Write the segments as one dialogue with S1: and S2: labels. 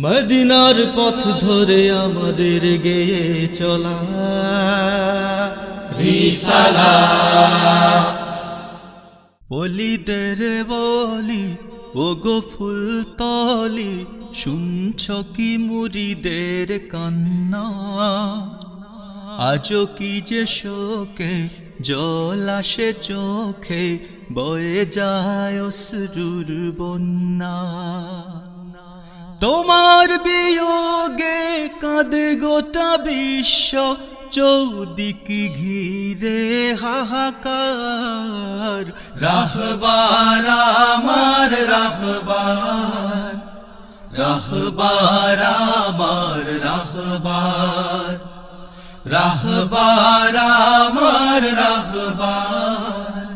S1: মদিনার পথ ধরে আমাদের গেয়ে চলা রিসালাত। ওলিদের বলি ও গো ফুলতলি, শুনছ কি মুরিদের কান্না? আজও কি যে শোকে জল আসে চোখে, বয়ে যায় অশ্রুর বন্যা। তোমার বিয়োগে কাঁদে গোটা বিশ্ব, চৌদিক ঘিরে হাহাকার। রাহবার আমার রাহবার, রাহবার আমার রাহবার, রাহবার আমার রাহবার,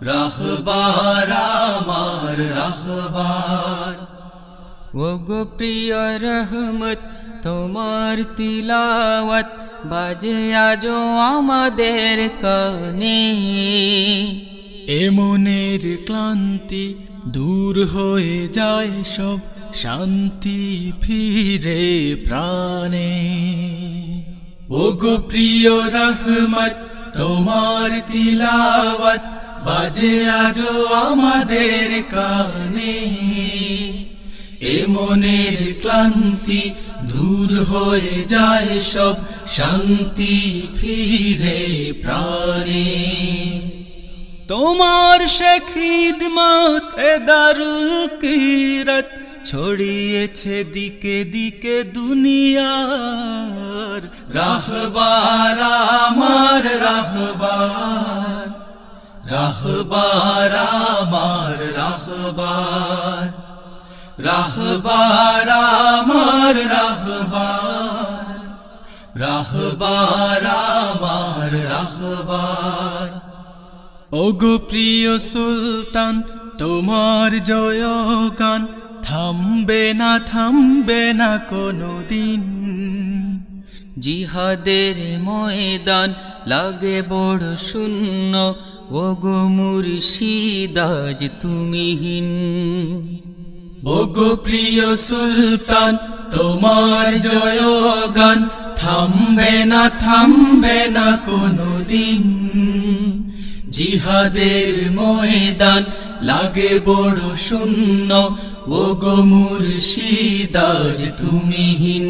S1: রাহবার আমার রাহবার।
S2: ওগো প্রিয় রহমত তোমার তিলাওয়াত বাজে আজো আমাদের কানে।
S3: এমনের ক্লান্তি দূর হয়ে যায় সব, শান্তি ফিরে প্রাণে। ওগো প্রিয় রহমত তোমার তিলাওয়াত বাজে আজো আমাদের কানে। এমনের ক্লান্তি দূর হয়ে যায় সব, শান্তি ফিরে প্রাণে।
S1: তোমার সে খিদমত এ দারুল কিরাত ছড়িয়েছে দিকে দিকে দুনিয়ার। রাহবার আমার রাহবার, রাহবার আমার রাহবার, রাহবার আমার রাহবার, রাহবার আমার রাহবার।
S3: ওগো প্রিয় সুলতান তোমার জয়গান থামবে না কোনো দিন।
S2: জিহাদের ময়দান লাগে বড় শূন্য, ওগো মুর্শিদ আজ তুমিহীন।
S3: ওগো প্রিয় সুলতান তোমার জয়গান থামবে না কোনো দিন। জিহাদের ময়দান লাগে বড় শূন্য, ওগো মুর্শিদ আজ তুমিহীন।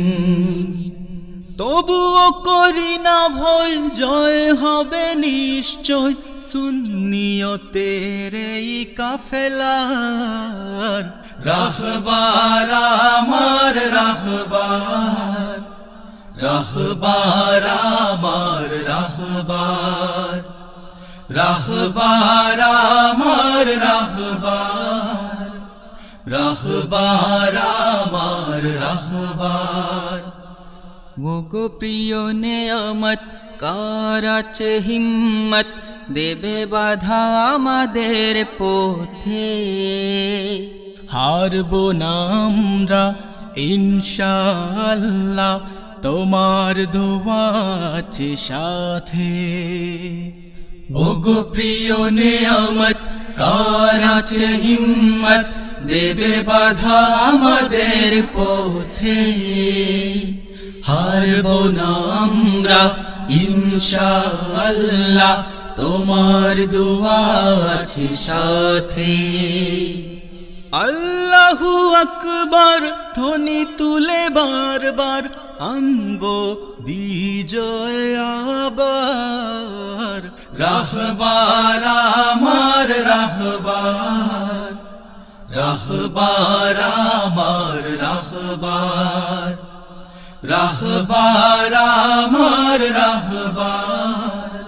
S1: তবুও করি না ভয়, জয় হবে নিশ্চয় সুন্নিয়তের এই কাফেলার। রাহবার আমার রাহবার, রাহবার আমার রাহবার, রাহবার আমার রাহবার, রাহবার আমার রাহবার।
S2: ওগো প্রিয় নেয়ামত কার আছে হিম্মত, দেবে বাধা আমাদের পথে।
S3: হারবো না আমরা ইনশাআল্লাহ, তোমার দোয়া আছে সাথে।
S1: ওগো প্রিয় নেয়ামত কার আছে হিম্মত, দেবে বাধা আমাদের পথে। হারবো না আমরা ইনশাআল্লাহ, তোমার দোয়া আছে সাথে। আল্লাহু আকবার ধ্বনি তুলে বারবার আনবো বিজয় আবার। রাহবার আমার রাহবার, রাহবার আমার রাহবার, রাহবার আমার রাহবার,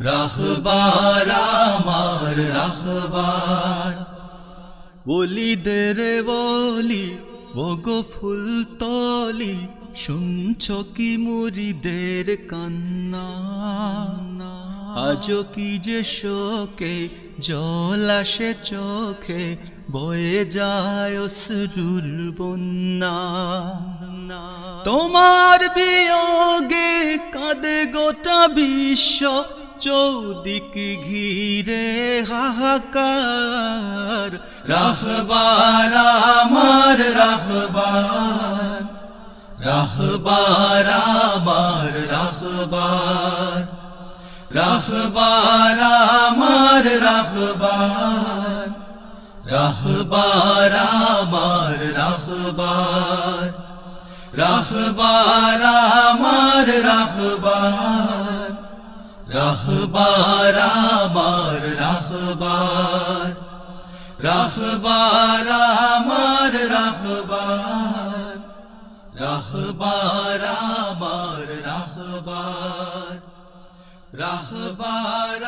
S1: রাহবার আমার রাহবার। ওলিদের বলি ওগো ফুলতলি, শুনছ কি মুরিদের কান্না? আজও কি যে শোকে জল আসে চোখে, বয়ে যায় অশ্রুর বন্যা। তোমার বিয়োগে কাঁদে গোটা বিশ্ব, চৌদিক ঘিরে হাহাকার রাহবার আমার রাহবার রাহবার আমার রাহবার রাহবার আমার রাহবার রাহবার আমার রাহবার রাহবার আমার রাহবার রাহবার আমার রাহবার রাহবার আমার রাহবার রাহবার আমার রাহবার রাহবার